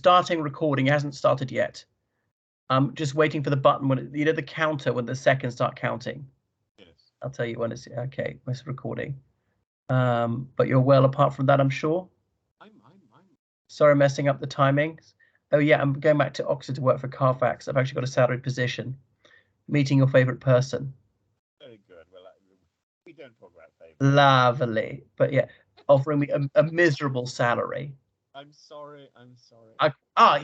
starting recording. It hasn't started yet. I'm just waiting for the button when you know the counter when the seconds start counting. Yes. I'll tell you when it's okay. It's recording. But you're well apart from that, I'm sure. I'm. Sorry, messing up the timings. Oh yeah, I'm going back to Oxford to work for Carfax. I've actually got a salaried position. Meeting your favourite person. Very good. Well, we don't talk about favourites. Lovely, but yeah, offering me a miserable salary. I'm sorry.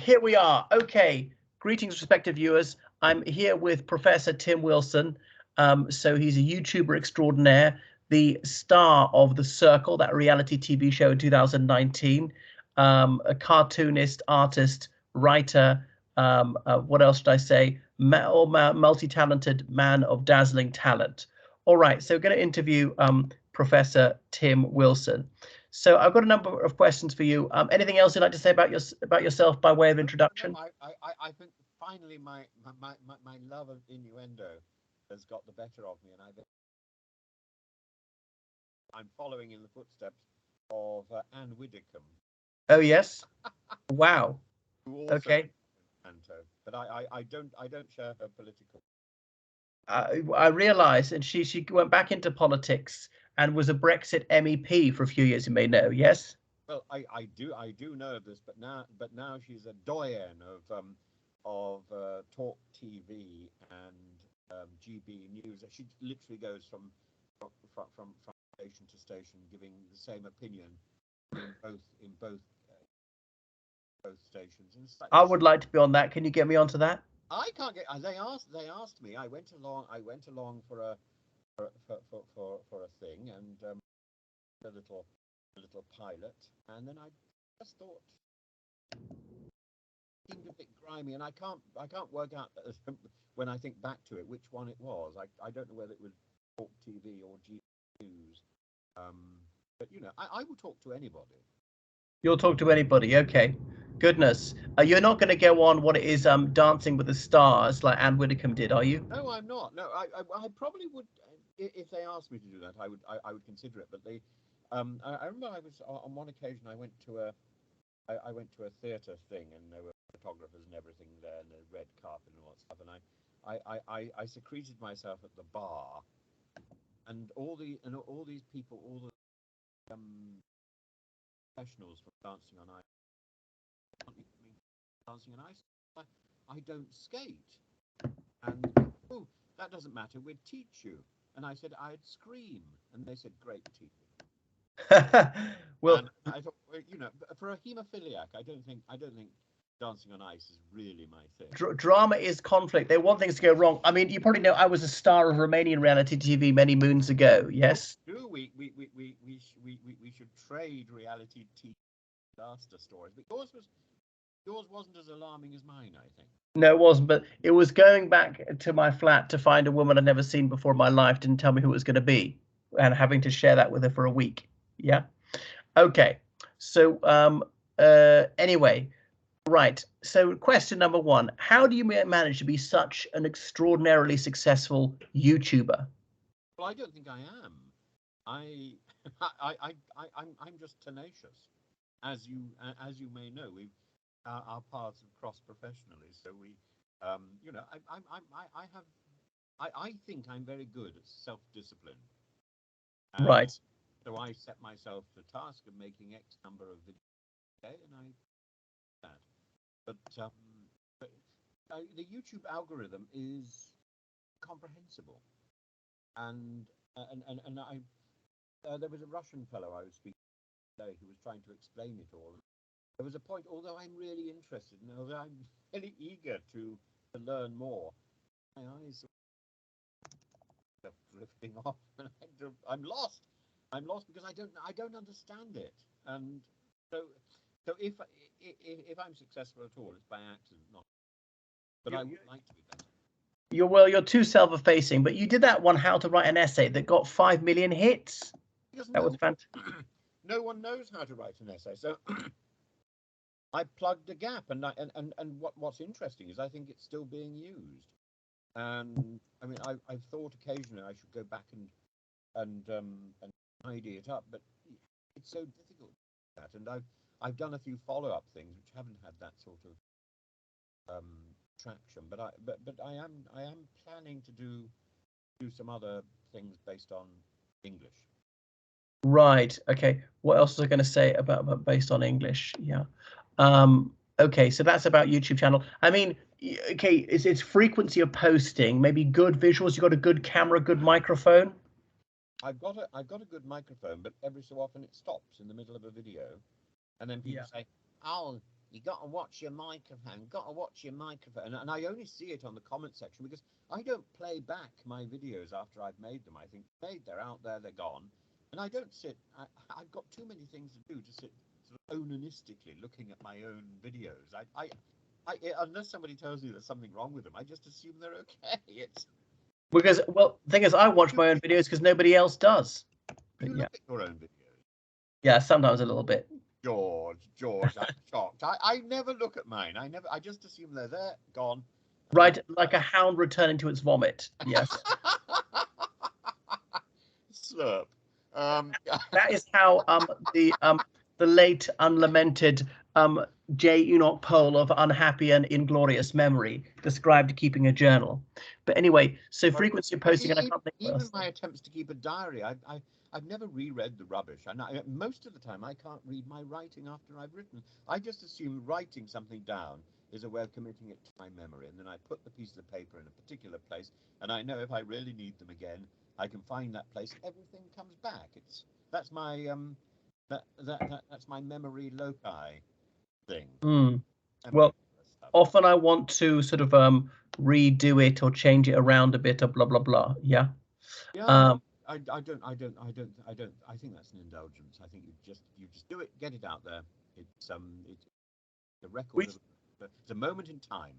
Here we are. Okay. Greetings, respected viewers. I'm here with Professor Tim Wilson. So he's a YouTuber extraordinaire, the star of The Circle, that reality TV show in 2019, a cartoonist, artist, writer. What else should I say? Multi-talented man of dazzling talent. All right. So we're going to interview Professor Tim Wilson. So I've got a number of questions for you. Anything else you'd like to say about yourself by way of introduction? No, I think finally my love of innuendo has got the better of me, and I'm following in the footsteps of Anne Widdecombe. Oh yes. Wow. Okay. But I don't share her political. I realised, and she went back into politics and was a Brexit MEP for a few years. You may know, yes. Well, I do know this, but now she's a doyen of Talk TV and GB News. She literally goes from station to station, giving the same opinion in both stations. I would like to be on that. Can you get me onto that? I can't get. They asked me. I went along for a thing and a little pilot, and then I just thought it seemed a bit grimy, and I can't work out when I think back to it which one it was. I don't know whether it was Talk TV or G News, but you know I will talk to anybody. You'll talk to anybody, okay? Goodness, you're not going to go on what it is, Dancing with the Stars like Anne Widdecombe did, are you? No, I'm not. No, I probably would if they asked me to do that. I would consider it, but they. I remember I was on one occasion. I went to a theatre thing, and there were photographers and everything there, and the red carpet and all that stuff. And I secreted myself at the bar, and all these people, all the professionals from Dancing on Ice. Dancing on Ice. I don't skate, and oh, that doesn't matter. We'd teach you. And I said I'd scream, and they said, "Great, teach me." Well, and I thought, you know, for a haemophiliac, I don't think Dancing on Ice is really my thing. Drama is conflict. They want things to go wrong. I mean, you probably know I was a star of Romanian reality TV many moons ago. Yes. Do we should trade reality TV disaster stories, but yours wasn't as alarming as mine, I think. No, it wasn't, but it was going back to my flat to find a woman I'd never seen before in my life, didn't tell me who it was going to be, and having to share that with her for a week. Yeah. Okay. So anyway, right. So question number one, how do you manage to be such an extraordinarily successful YouTuber? Well, I don't think I am. I'm just tenacious. As you may know, our paths have crossed professionally, so we, you know, I think I'm very good at self-discipline. Right. So I set myself the task of making X number of videos a day, and I did that. But the YouTube algorithm is comprehensible, and I there was a Russian fellow I was speaking to today who was trying to explain it all. There was a point, although I'm really interested, and although I'm really eager to learn more, my eyes are drifting off, and I'm lost. I'm lost because I don't understand it, and so if I'm successful at all, it's by accident, not. But I would like to be better. You're too self-effacing, but you did that one, how to write an essay, that got 5 million hits. That was fantastic. No one knows how to write an essay, so I plugged a gap, and what's interesting is I think it's still being used, and I mean I've thought occasionally I should go back and tidy it up, but it's so difficult to do that, and I've done a few follow-up things which haven't had that sort of traction, but I am planning to do some other things based on English. Right. Okay. What else was I going to say about based on English? Yeah. Okay. So that's about YouTube channel. I mean, okay, it's frequency of posting, maybe good visuals. You got a good camera, good microphone. I've got a good microphone, but every so often it stops in the middle of a video, and then people say, "Oh, you got to watch your microphone. Got to watch your microphone." And I only see it on the comment section because I don't play back my videos after I've made them. I think they're out there, they're gone, and I don't sit. I've got too many things to do to sit sort of onanistically looking at my own videos. Unless somebody tells me there's something wrong with them, I just assume they're okay. It's Because, well, the thing is, I watch my own videos because nobody else does. you look at your own videos. Yeah, sometimes a little bit. George, I'm shocked. I never look at mine. I just assume they're there, gone. Right, like a hound returning to its vomit. Yes. Slurp. That is how the late unlamented J. Enoch Poll of unhappy and inglorious memory described keeping a journal. But anyway, so frequency of posting, and I can't think even my attempts to keep a diary, I've never reread the rubbish, and most of the time I can't read my writing after I've written. I just assume writing something down is a way of committing it to my memory, and then I put the pieces of paper in a particular place, and I know if I really need them again, I can find that place. Everything comes back. That's my that's my memory loci thing. Well, often I want to sort of redo it or change it around a bit or blah blah blah. Yeah. Yeah. I don't. I think that's an indulgence. I think you just do it, get it out there. It's the record. It's a moment in time.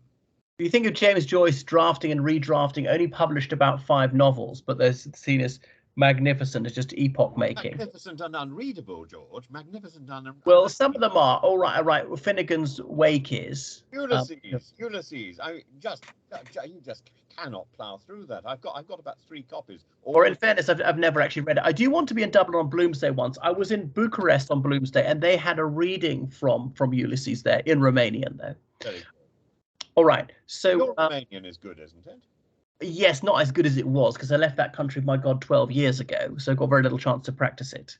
You think of James Joyce drafting and redrafting, only published about 5 novels, but they're seen as magnificent, as just epoch making. Magnificent and unreadable, George. Magnificent and well, some of them are. All right, all right. Well, Finnegan's Wake is. Ulysses. You just cannot plough through that. I've got about 3 copies. Or in fairness, I've never actually read it. I do want to be in Dublin on Bloomsday once. I was in Bucharest on Bloomsday, and they had a reading from Ulysses there in Romanian, though. Very good. All right. So your Romanian is good, isn't it? Yes, not as good as it was because I left that country, my God, 12 years ago. So I got very little chance to practice it.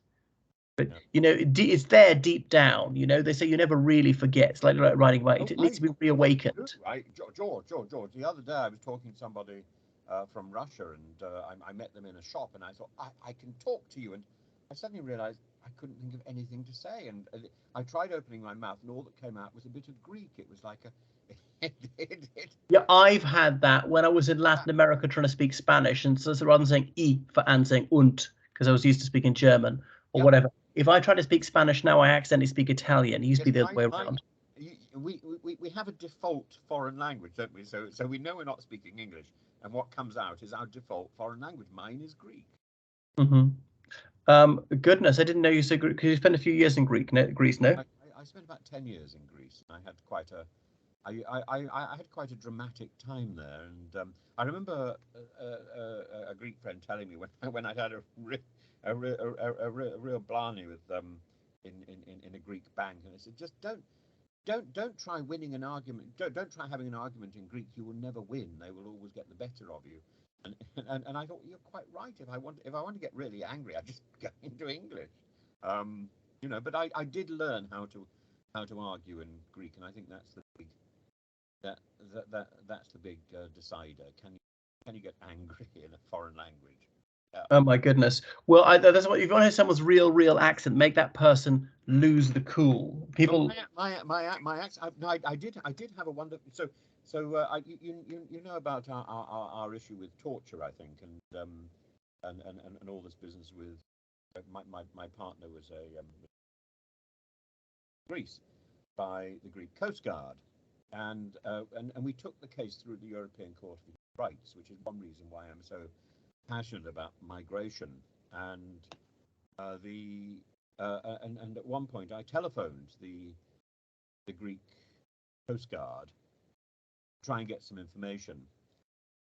But, you know, it's there deep down. You know, they say you never really forget. It's like writing about it. It needs to be reawakened. Right. George. The other day I was talking to somebody from Russia, and I met them in a shop, and I thought, I can talk to you. And I suddenly realized I couldn't think of anything to say. And I tried opening my mouth, and all that came out was a bit of Greek. It was like a... Yeah, I've had that when I was in Latin America trying to speak Spanish, and so rather than saying "y" for "and," saying "und," because I was used to speaking German or whatever. If I try to speak Spanish now, I accidentally speak Italian. It used to be the other way around. We have a default foreign language, don't we? So we know we're not speaking English, and what comes out is our default foreign language. Mine is Greek. Goodness, I didn't know you said Greek. Because you spent a few years in Greece, no? I spent about 10 years in Greece. I had quite a dramatic time there, and I remember a Greek friend telling me when I'd had a real blarney with in a Greek bank, and I said, just don't try winning an argument. Don't try having an argument in Greek. You will never win. They will always get the better of you. And I thought, you're quite right. If I want to get really angry, I just go into English. You know, but I did learn how to argue in Greek, and I think that's the big that's the big decider. Can you get angry in a foreign language? Yeah. Oh my goodness. Well, that's what if you want to hear someone's real accent, make that person lose the cool. People. My accent. I did have a wonder. So you know about our issue with torture, I think, and all this business with my partner was Greece by the Greek Coast Guard. And we took the case through the European Court of Human Rights, which is one reason why I'm so passionate about migration. And and at one point I telephoned the Greek Coast Guard to try and get some information.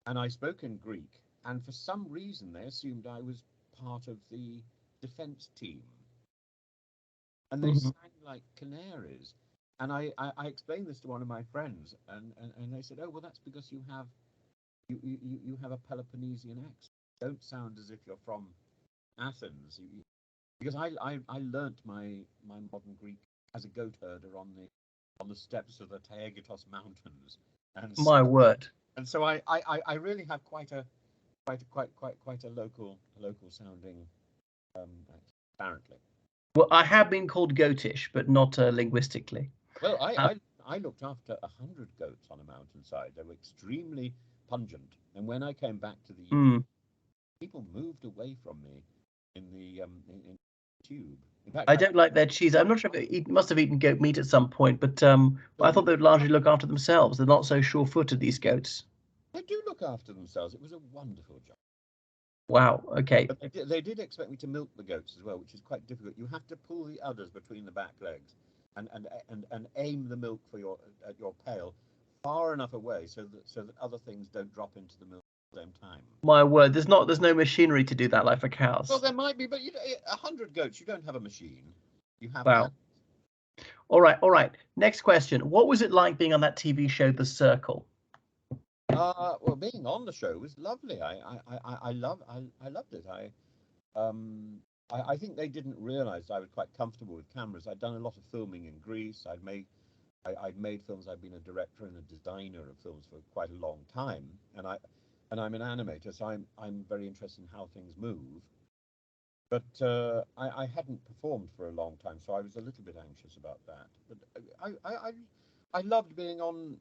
And I spoke in Greek, and for some reason they assumed I was part of the defense team. and they Mhm. sang like canaries. And I explained this to one of my friends, and they said, "Oh, well, that's because you have a Peloponnesian accent. You don't sound as if you're from Athens." Because I learnt my modern Greek as a goat herder on the steppes of the Taygetos Mountains, and so My word. and so I really have quite a local sounding accent, apparently. Well, I have been called goatish, but not linguistically. Well, Uh, I looked after 100 goats on a mountainside. They were extremely pungent, and when I came back to the UK, mm. people moved away from me in the tube. In fact, I don't like their cheese. I'm not sure if they must have eaten goat meat at some point, but I so thought they would largely look after themselves. They're not so sure-footed, these goats. they do look after themselves. It was a wonderful job. Wow. Okay. But they did expect me to milk the goats as well, which is quite difficult. You have to pull the udders between the back legs and aim the milk for at your pail far enough away so that other things don't drop into the milk at the same time. My word. There's no machinery to do that like for Well, cows. there might be, but 100 goats, you don't have a machine. You have hands. Wow. All right. All right. Next question. What was it like being on that TV show, The Circle? Well, being on the show was lovely. I loved it. Um, I think they didn't realise I was quite comfortable with cameras. I'd done a lot of filming in Greece. I'd made films. I'd been a director and a designer of films for quite a long time, and I'm an animator, so I'm very interested in how things move. But I hadn't performed for a long time, so I was a little bit anxious about that. But I loved being on.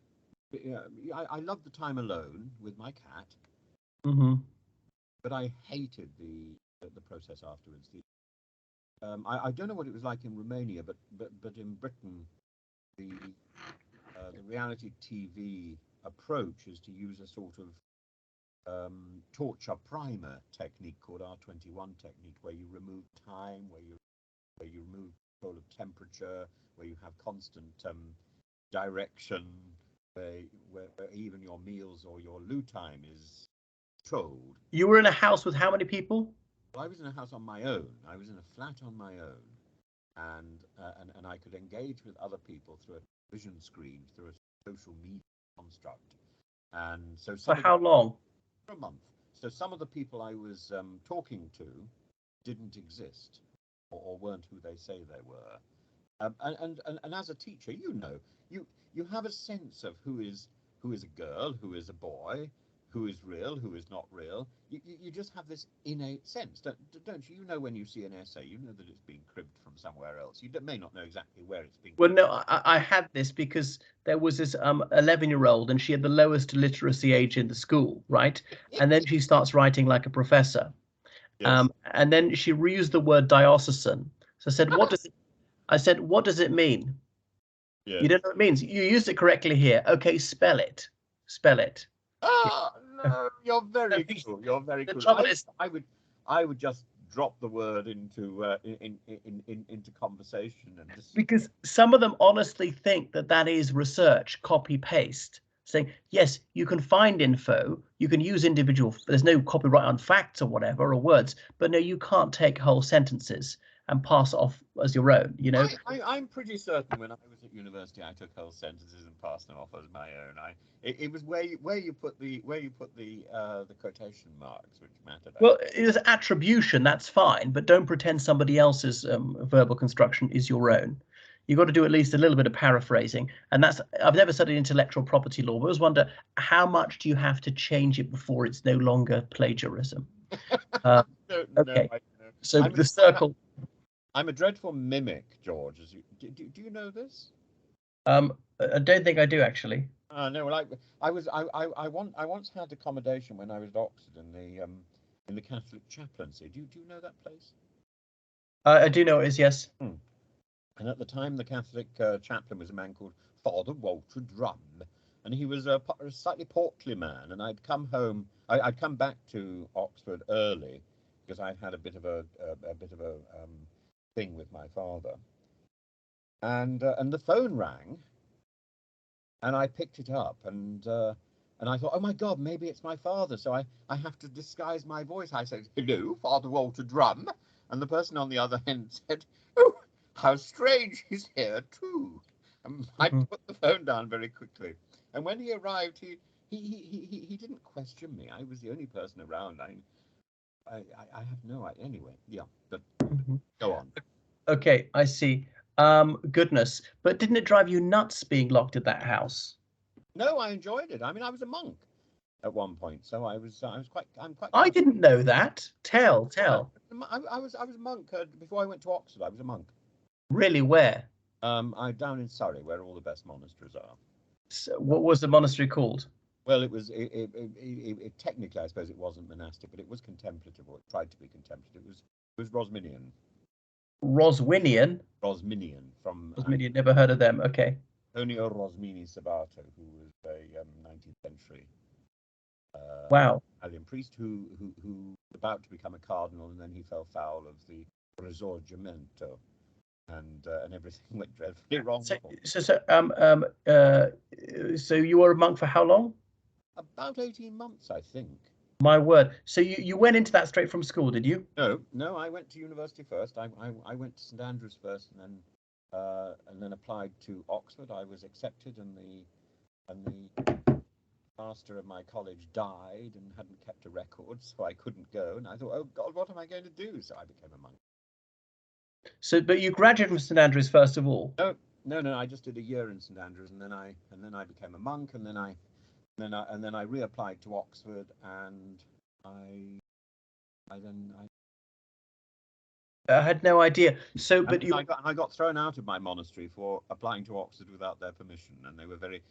I loved the time alone with my cat, Hmm. but I hated the process afterwards. I don't know what it was like in Romania, but in Britain, the the reality TV approach is to use a sort of torture primer technique called R21 technique, where you remove time, where you remove control of temperature, where you have constant direction, where even your meals or your loo time is controlled. You were in a house with how many people? Well, I was in a house on my own. I was in a flat on my own, and I could engage with other people through a vision screen, through a social media construct. And so For some of the how long? for a month. So some of the people I was talking to didn't exist, or weren't who they say they were. And as a teacher, you have a sense of who is a girl, who is a boy, who is real, who is not real. You just have this innate sense, don't you? You know when you see an essay, you know that it's been cribbed from somewhere else. You may not know exactly where it's been Well, cribbed. no, I had this because there was this 11-year-old and she had the lowest literacy age in the school, right? And then she starts writing like a professor. Yes. And then she reused the word diocesan. So I said, what does it mean? You Yes. don't know what it means. You used it correctly here. Okay, spell it. Spell it. Yeah. Ah, no, you're very cool. You're very The cool. trouble is, I would just drop the word into conversation and just because some of them honestly think that that is research, copy paste, saying, yes, you can find info, you can use individual, there's no copyright on facts or whatever, or words, but no, you can't take whole sentences and pass it off as your own, you know? I'm pretty certain when I was at university, I took whole sentences and passed them off as my own. It was where you put the quotation marks which mattered. I Well, it's attribution, that's fine, but don't pretend somebody else's verbal construction is your own. You've got to do at least a little bit of paraphrasing. And that's, I've never studied intellectual property law, but I always wonder how much do you have to change it before it's no longer plagiarism? Uh, don't know. okay, I don't know. so I'm a, the I'm a, circle. I'm a dreadful mimic, George. Do you know this? I don't think I do actually. No, well, I once had accommodation when I was at Oxford in the Catholic chaplaincy. Do you know that place? I do know it is, yes. Hmm. And at the time, the Catholic chaplain was a man called Father Walter Drum, and he was a slightly portly man. And I'd come home, I'd come back to Oxford early because I'd had a bit of a thing with my father, and the phone rang, and I picked it up, and I thought, oh my God, maybe it's my father. So I have to disguise my voice. I said, hello, Father Walter Drum, and the person on the other end said, oh, How strange, he's here too. I Mhm. put the phone down very quickly. And when he arrived, he didn't question me. I was the only person around. I have no idea. Anyway, yeah, but Mhm. go on. Okay, I see. Goodness. But didn't it drive you nuts being locked at that house? No, I enjoyed it. I mean, I was a monk at one point, so I'm quite I comfortable. didn't know that. Tell. I was a monk before I went to Oxford. I was a monk. Really, where? I down in Surrey, where all the best monasteries are. So, what was the monastery called? Well, technically, I suppose it wasn't monastic, but it was contemplative, or it tried to be contemplative. It was Rosminian. Roswinian. Rosminian from Rosminian, never heard of them. Okay. Antonio Rosmini Sabato, who was a 19th century Wow. Italian priest who was about to become a cardinal, and then he fell foul of the Risorgimento, and everything went dreadfully wrong So, for him. so you were a monk for how long? About 18 months, I think. My word. So you went into that straight from school, did you? No, I went to university first. I went to St Andrews first, and then applied to Oxford. I was accepted, and the master of my college died and hadn't kept a record, so I couldn't go. And I thought, oh God, what am I going to do? So I became a monk. So, but you graduated from St Andrews first of all. No. I just did a year in St Andrews, and then I became a monk, and then I reapplied to Oxford, and I had no idea. So, but you. I got thrown out of my monastery for applying to Oxford without their permission, and they were very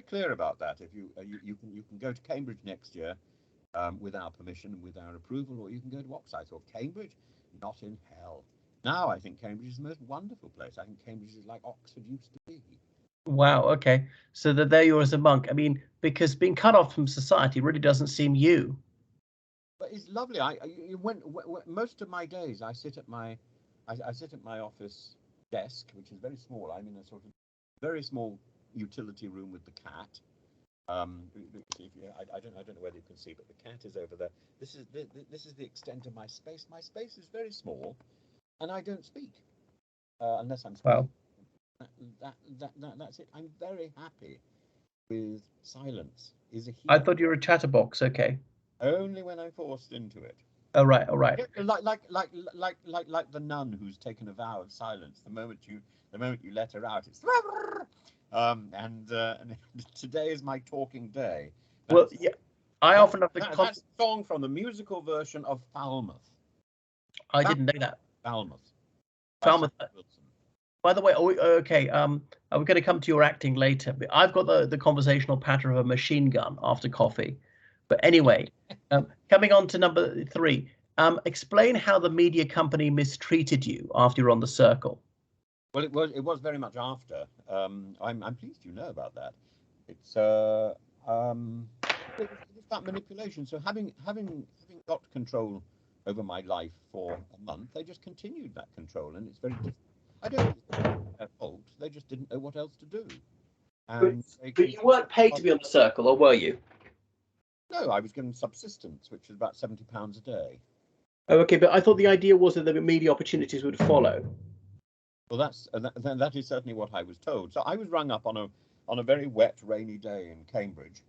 clear about that. If you can go to Cambridge next year with our permission and with our approval, or you can go to Oxford. I thought, Cambridge, not in hell. Now I think Cambridge is the most wonderful place. I think Cambridge is like Oxford used to be. Wow. Okay. So that there you are as a monk. I mean, because being cut off from society really doesn't seem you. But it's lovely. Most of my days I sit at my office desk, which is very small. I'm in a sort of very small utility room with the cat. I don't know whether you can see, but the cat is over there. This is the extent of my space. My space is very small, and I don't speak unless I'm speaking. Wow. That's it. I'm very happy with silence. Is a I healing. thought you were a chatterbox. Okay. Only when I'm forced into it. All right. All right. Like the nun who's taken a vow of silence. The moment you let her out, it's and today is my talking day. Well, yeah. I often have the. That's a song from the musical version of Falmouth. I didn't know that. Falmouth. Falmouth. By the way, okay. We're going to come to your acting later, but I've got the conversational pattern of a machine gun after coffee. But anyway, coming on to number 3, explain how the media company mistreated you after you're on the Circle. Well, it was very much after. I'm pleased you know about that. It's that manipulation. So having got control over my life for a month, they just continued that control, and it's very difficult. I don't think it's their fault. They just didn't know what else to do. And But you weren't paid to be on the Circle, or were you? No, I was given subsistence, which was about £70 a day. Oh, okay, but I thought the idea was that the media opportunities would follow. Well, that is certainly what I was told. So I was rung up on a very wet, rainy day in Cambridge,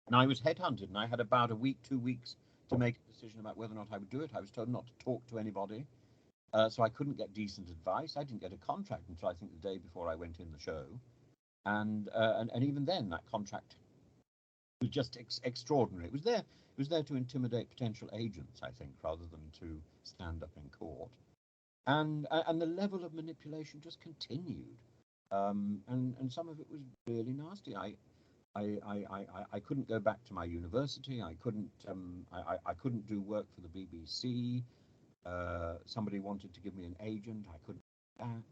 and I was headhunted, and I had about a week, 2 weeks to make a decision about whether or not I would do it. I was told not to talk to anybody, so I couldn't get decent advice. I didn't get a contract until I think the day before I went in the show, and even then, that contract was just extraordinary. It was there to intimidate potential agents, I think, rather than to stand up in court. And the level of manipulation just continued, and some of it was really nasty. I couldn't go back to my university. I couldn't do work for the BBC. Somebody wanted to give me an agent. I couldn't do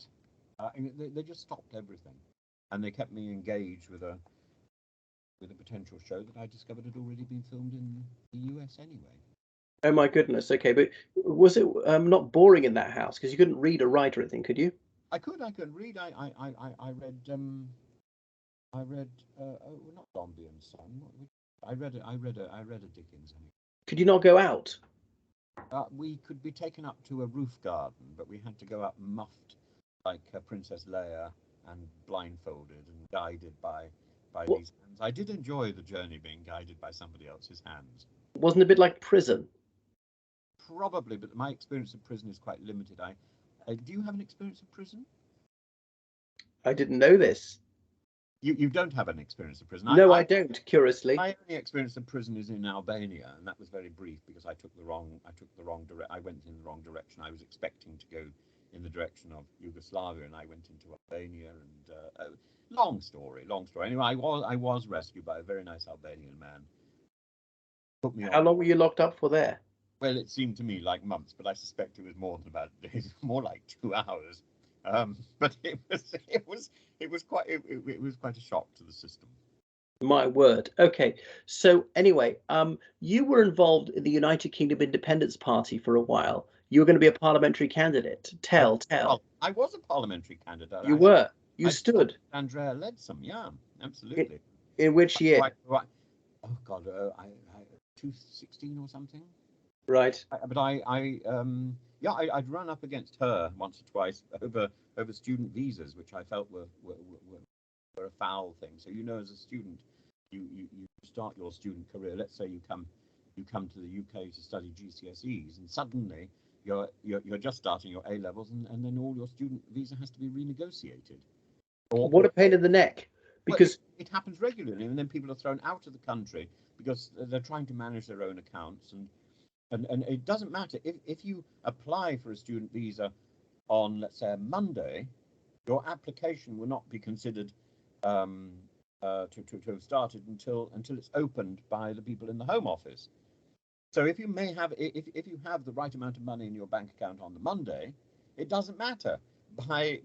that. They just stopped everything, and they kept me engaged with a potential show that I discovered had already been filmed in the US anyway. Oh my goodness. Okay, but was it not boring in that house because you couldn't read or write or anything, could you? I could read. I read not Dombey and Son. I read a Dickens. Could you not go out? We could be taken up to a roof garden, but we had to go up muffed like Princess Leia, and blindfolded and guided by What these hands. I did enjoy the journey being guided by somebody else's hands. wasn't a bit like prison? Probably, but my experience of prison is quite limited. Do you have an experience of prison? I didn't know this. You don't have an experience of prison. No, I don't. Curiously, My only experience of prison is in Albania, and that was very brief because I went in the wrong direction. I was expecting to go in the direction of Yugoslavia, and I went into Albania. And long story. Anyway, I was rescued by a very nice Albanian man. Put me how on. long were you locked up for there? Well, it seemed to me like months, but I suspect it was more than about days, more like 2 hours. But it was quite a shock to the system. My word. Okay. So anyway, you were involved in the United Kingdom Independence Party for a while. You were going to be a parliamentary candidate. Tell. I was a parliamentary candidate. You were. You I stood. Andrea Leadsom. Yeah, In, absolutely. in which year? Right. Oh God, 2016 or something. Right. I'd run up against her once or twice over student visas, which I felt were a foul thing. So as a student, you start your student career. Let's say you come to the UK to study GCSEs, and suddenly you're just starting your A levels, and then all your student visa has to be renegotiated. What a pain in the neck. Because it happens regularly, and then people are thrown out of the country because they're trying to manage their own accounts, and it doesn't matter if you apply for a student visa on, let's say, a Monday, your application will not be considered to have started until it's opened by the people in the Home Office. So if you have the right amount of money in your bank account on the Monday, it doesn't matter. By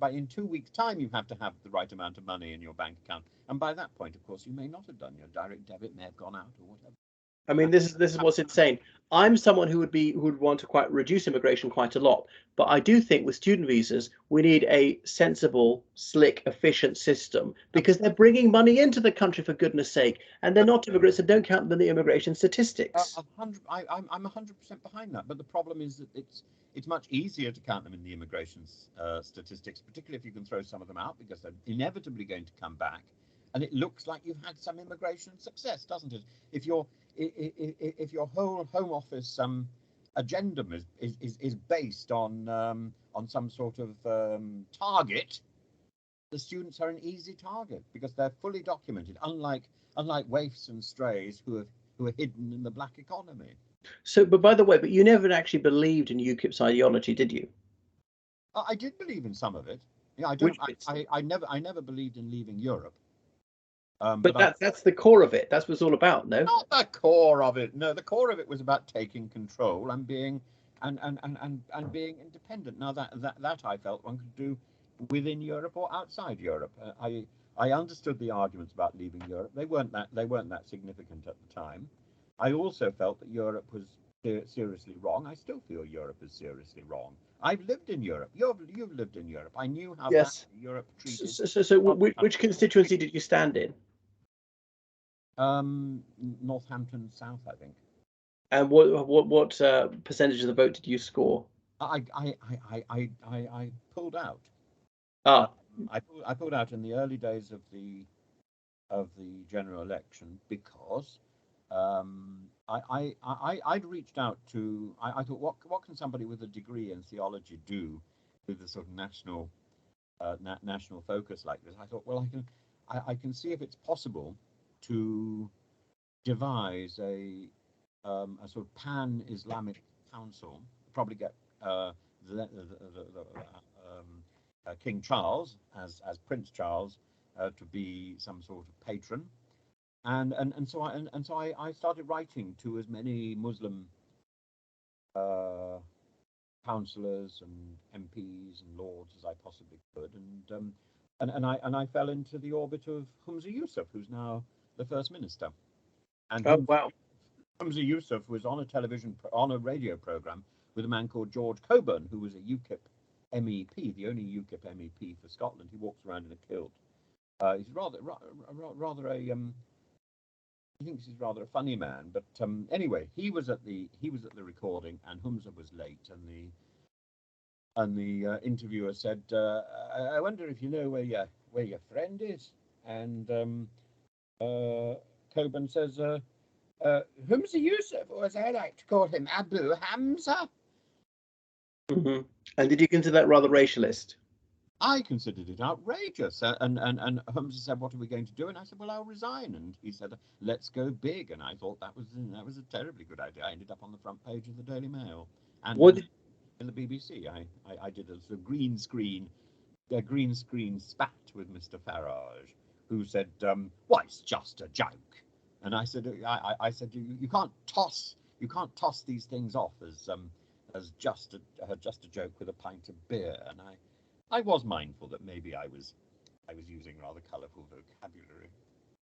in 2 weeks' time, you have to have the right amount of money in your bank account, and by that point, of course, you may not have done your direct debit, may have gone out or whatever. I mean, this is what's insane. I'm someone who would want to quite reduce immigration quite a lot, but I do think with student visas we need a sensible, slick, efficient system because they're bringing money into the country for goodness sake, and they're not immigrants, so don't count them in the immigration statistics. I'm 100% behind that, but the problem is that it's much easier to count them in the immigration statistics, particularly if you can throw some of them out because they're inevitably going to come back. And it looks like you've had some immigration success, doesn't it? If your whole Home Office agenda is based on some sort of target, the students are an easy target because they're fully documented, unlike waifs and strays who are hidden in the black economy. So, but by the way, you never actually believed in UKIP's ideology, did you? I did believe in some of it. Yeah, I never believed in leaving Europe. But that's the core of it. That's what it's all about, no? Not the core of it. No, the core of it was about taking control and being being independent. Now that I felt one could do within Europe or outside Europe. I understood the arguments about leaving Europe. They weren't that significant at the time. I also felt that Europe was seriously wrong. I still feel Europe is seriously wrong. I've lived in Europe. You've lived in Europe. I knew how Yes. badly Europe treated. So which constituency did you stand in? Northampton South, I think. And what percentage of the vote did you score? I pulled out. Ah, I pulled out in the early days of the general election because I'd reached out to. I thought, what can somebody with a degree in theology do with a sort of national focus like this? I thought, well, I can see if it's possible to devise a sort of pan-Islamic council. Probably get King Charles as Prince Charles to be some sort of patron, and so I started writing to as many Muslim councillors and MPs and lords as I possibly could, and I fell into the orbit of Humza Yousaf, who's now the First Minister. And wow. Humza Yousaf was on a radio program with a man called George Coburn, who was a UKIP MEP, the only UKIP MEP for Scotland. He walks around in a kilt. He's rather a he thinks he's rather a funny man, but anyway, he was at the recording, and Humza was late, and And the interviewer said, "I wonder if you know where your friend is." And Coburn says, "Humza Yusuf, or as I like to call him, Abu Hamza." Mm-hmm. And did you consider that rather racialist? I considered it outrageous. And Humza said, "What are we going to do?" And I said, "Well, I'll resign." And he said, "Let's go big." And I thought that was a terribly good idea. I ended up on the front page of the Daily Mail and What did, in the BBC. I did a sort of green screen spat with Mr. Farage, who said, "Why, it's just a joke." And I said, I said, you can't toss these things off as just a joke with a pint of beer." And I was mindful that maybe I was using rather colourful vocabulary.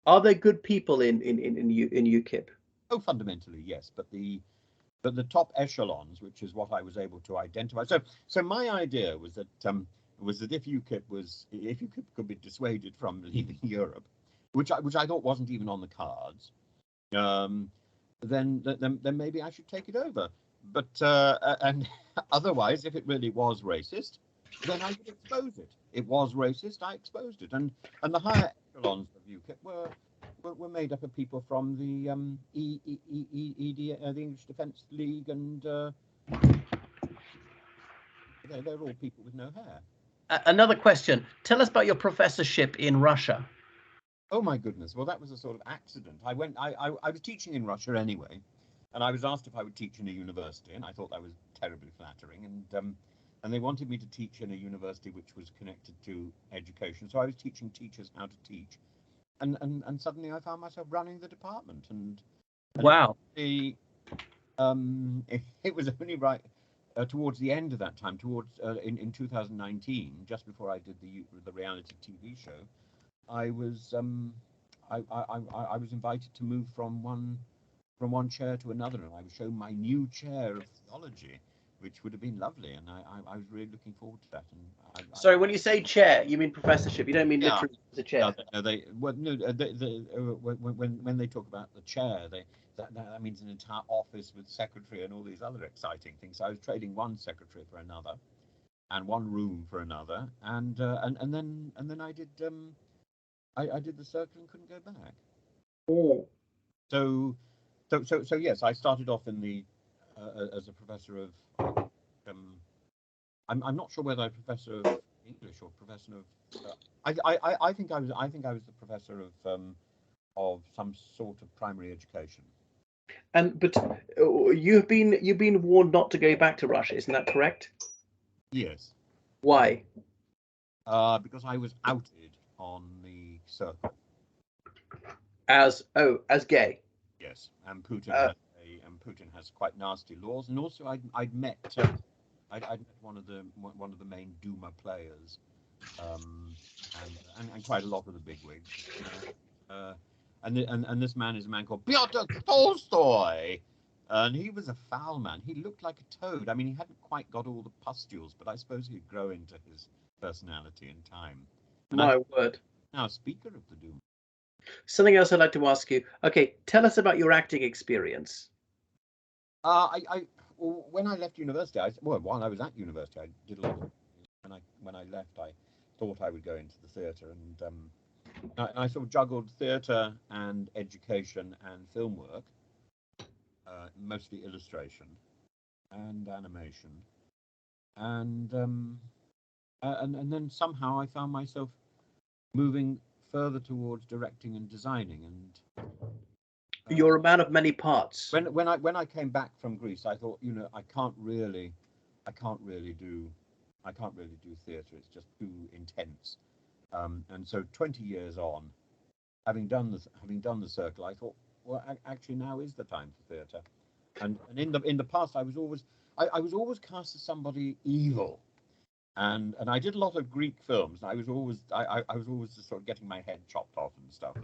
are there good people in UKIP? Oh, fundamentally, yes, but the top echelons, which is what I was able to identify. So my idea was that if UKIP could be dissuaded from leaving Europe, which I thought wasn't even on the cards, then maybe I should take it over. But and otherwise, if it really was racist, then I would expose it. It was racist. I exposed it, and the higher echelons of UKIP were made up of people from the the English Defence League, and they're all people with no hair. Another question. Tell us about your professorship in Russia. Oh my goodness! Well, that was a sort of accident. I was teaching in Russia anyway, and I was asked if I would teach in a university, and I thought that was terribly flattering. And they wanted me to teach in a university which was connected to education. So I was teaching teachers how to teach, and suddenly I found myself running the department. And Wow. it was only right towards the end of that time, in 2019, just before I did the reality TV show. I was invited to move from one chair to another, and I was shown my new chair of theology, which would have been lovely, and I was really looking forward to that. And Sorry, when you say chair, you mean professorship. You don't mean Yeah. literally as a chair. When they talk about the chair, that means an entire office with secretary and all these other exciting things. So I was trading one secretary for another, and one room for another, and then I did I did the circle and couldn't go back. Oh. So yes, I started off in the as a professor of I'm not sure whether I'm professor of English or professor of I think I was the professor of some sort of primary education. But you've been warned not to go back to Russia, isn't that correct? Yes. Why? Because I was outed on the circle. As gay. Yes, and Putin has quite nasty laws, and also I'd met one of the main Duma players, and quite a lot of the bigwigs. And this man is a man called Pyotr Tolstoy, and he was a foul man. He looked like a toad. I mean, he hadn't quite got all the pustules, but I suppose he'd grow into his personality in time. And My word. Now Speaker of the Duma. Something else I'd like to ask you. Okay, tell us about your acting experience. When I left university, while I was at university, I did a lot of. When I left, I thought I would go into the theatre, and I sort of juggled theatre and education and film work, mostly illustration and animation, and then somehow I found myself moving further towards directing and designing. And you're a man of many parts. When I came back from Greece, I thought, I can't really do theatre. It's just too intense. And so 20 years on, having done the circle, I thought, well, actually now is the time for theatre. And in the past, I was always cast as somebody evil. And I did a lot of Greek films. And I was always just sort of getting my head chopped off and stuff,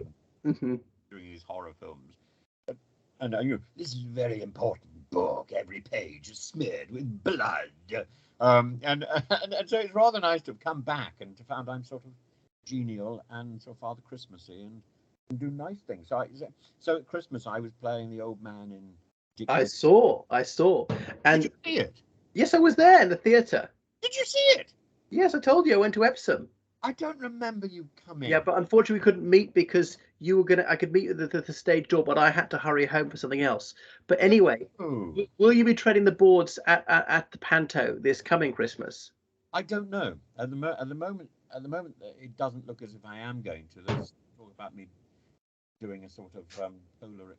and doing these horror films. And this is a very important book. Every page is smeared with blood. And so it's rather nice to have come back and to find I'm sort of genial and sort of Father Christmassy and do nice things. So at Christmas I was playing the old man in Dickens. I saw. And did you see it? Yes, I was there in the theatre. Did you see it? Yes, I told you I went to Epsom. I don't remember you coming. Yeah, but unfortunately we couldn't meet because you were gonna. I could meet you at the stage door, but I had to hurry home for something else. But anyway, Oh, will you be treading the boards at the Panto this coming Christmas? I don't know. At the moment, it doesn't look as if I am going to. There's talk about me doing a sort of polar.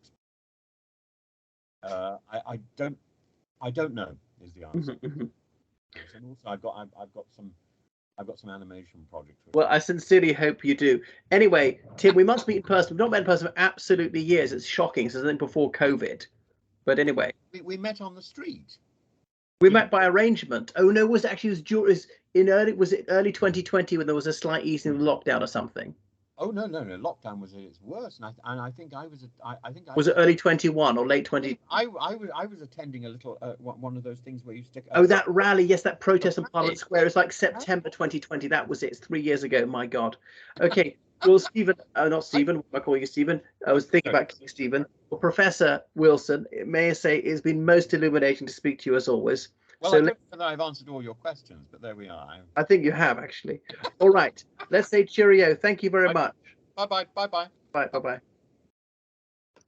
I don't know is the answer. And also, I've got some animation projects. Well, I sincerely hope you do. Anyway, Tim, we must meet in person. We've not met in person for absolutely years. It's shocking. Since then before COVID. But anyway, we met on the street. we met by arrangement. Oh no, was it actually was it early 2020 when there was a slight easing of lockdown or something? Oh no. Lockdown was at its worst, and I think I was. I think I Was it early 21 or late 20? I was attending a little one of those things where you stick. Oh, that rally, yes, that protest on Parliament Square. It's like September 2020. That was it. It's 3 years ago. My God. Okay. Well, Stephen, not Stephen. I call you Stephen. I was thinking about King Stephen. Well, Professor Wilson, may I say, it's been most illuminating to speak to you as always. Well, so I don't know that I've answered all your questions, but there we are. I think you have actually. All right. Let's say cheerio. Thank you very much. Bye bye. Bye. Bye. Bye.